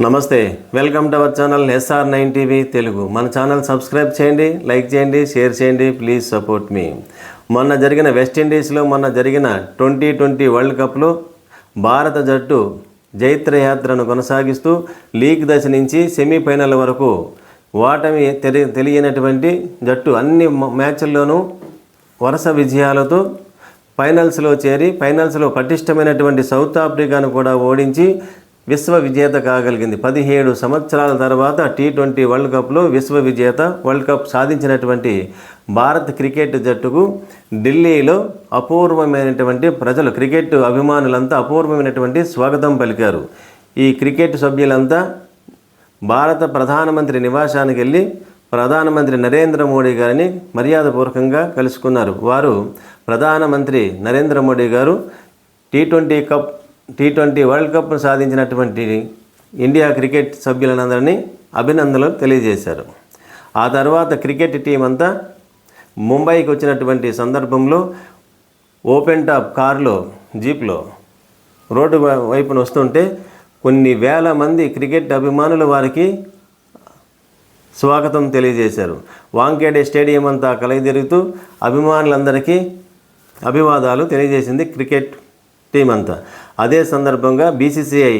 నమస్తే, welcome to our channel SR9 TV Telugu. మన channel subscribe చేయండి, లైక్ చేయండి, షేర్ చేయండి. ప్లీజ్ సపోర్ట్ మీ. మొన్న జరిగిన వెస్టిండీస్లో జరిగిన 2020 వరల్డ్ కప్లో భారత జట్టు జైత్రయాత్రను కొనసాగిస్తూ లీగ్ దశ నుంచి సెమీఫైనల్ వరకు ఓటమి తెలియనటువంటి జట్టు అన్ని మ్యాచ్ల్లోనూ వరుస విజయాలతో ఫైనల్స్లో చేరి ఫైనల్స్లో పటిష్టమైనటువంటి సౌత్ ఆఫ్రికాను కూడా ఓడించి విశ్వ విజేత కాగలిగింది. 17 సంవత్సరాల తర్వాత T20 వరల్డ్ కప్లో విశ్వ విజేత వరల్డ్ కప్ సాధించినటువంటి భారత్ క్రికెట్ జట్టుకు ఢిల్లీలో అపూర్వమైనటువంటి ప్రజలు, క్రికెట్ అభిమానులంతా అపూర్వమైనటువంటి స్వాగతం పలికారు. ఈ క్రికెట్ సభ్యులంతా భారత ప్రధానమంత్రి నివాసానికి వెళ్ళి ప్రధానమంత్రి నరేంద్ర మోడీ గారిని మర్యాదపూర్వకంగా కలుసుకున్నారు. వారు ప్రధానమంత్రి నరేంద్ర మోడీ గారు T20 వరల్డ్ కప్ను సాధించినటువంటి ఇండియా క్రికెట్ సభ్యులందరినీ అభినందనలు తెలియజేశారు. ఆ తర్వాత క్రికెట్ టీం అంతా ముంబైకి వచ్చినటువంటి సందర్భంలో ఓపెన్ టాప్ కారులో, జీప్లో రోడ్డు వైపున వస్తుంటే కొన్ని వేల మంది క్రికెట్ అభిమానులు వారికి స్వాగతం తెలియజేశారు. వాంఖేడే స్టేడియం అంతా కలయిదిరుగుతూ అభిమానులందరికీ అభివాదాలు తెలియజేసింది క్రికెట్ టీం అంతా. అదే సందర్భంగా BCCI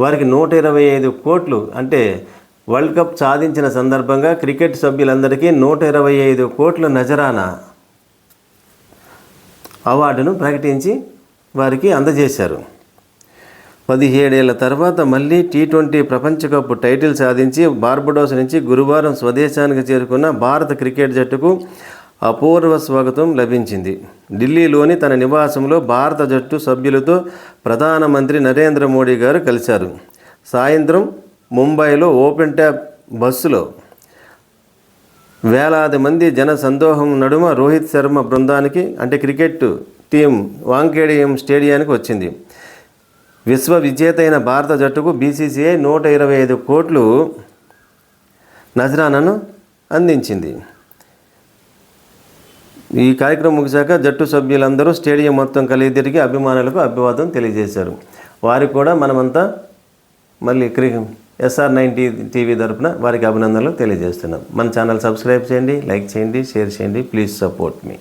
వారికి 125 కోట్లు, అంటే వరల్డ్ కప్ సాధించిన సందర్భంగా క్రికెట్ సభ్యులందరికీ 125 కోట్ల నజరానా అవార్డును ప్రకటించి వారికి అందజేశారు. 17 ఏళ్ల తర్వాత మళ్ళీ T20 ప్రపంచ కప్ టైటిల్ సాధించి బార్బడోస్ నుంచి గురువారం స్వదేశానికి చేరుకున్న భారత క్రికెట్ జట్టుకు అపూర్వ స్వాగతం లభించింది. ఢిల్లీలోని తన నివాసంలో భారత జట్టు సభ్యులతో ప్రధానమంత్రి నరేంద్ర మోడీ గారు కలిశారు. సాయంత్రం ముంబైలో ఓపెన్ ట్యాప్ బస్సులో వేలాది మంది జన సందోహం నడుమ రోహిత్ శర్మ బృందానికి, అంటే క్రికెట్ టీం వాంఖేడే స్టేడియానికి వచ్చింది. విశ్వ విజేత అయిన భారత జట్టుకు BCCI 125 కోట్లు నజరానాను అందించింది. ఈ కార్యక్రమం ముగిశాక జట్టు సభ్యులందరూ స్టేడియం మొత్తం కలిగి తిరిగి అభిమానులకు అభివాదం తెలియజేశారు. వారికి కూడా మనమంతా మళ్ళీ SR9 టీవీ తరపున వారికి అభినందనలు తెలియజేస్తున్నాం. మన ఛానల్ సబ్స్క్రైబ్ చేయండి, లైక్ చేయండి, షేర్ చేయండి. Please support me.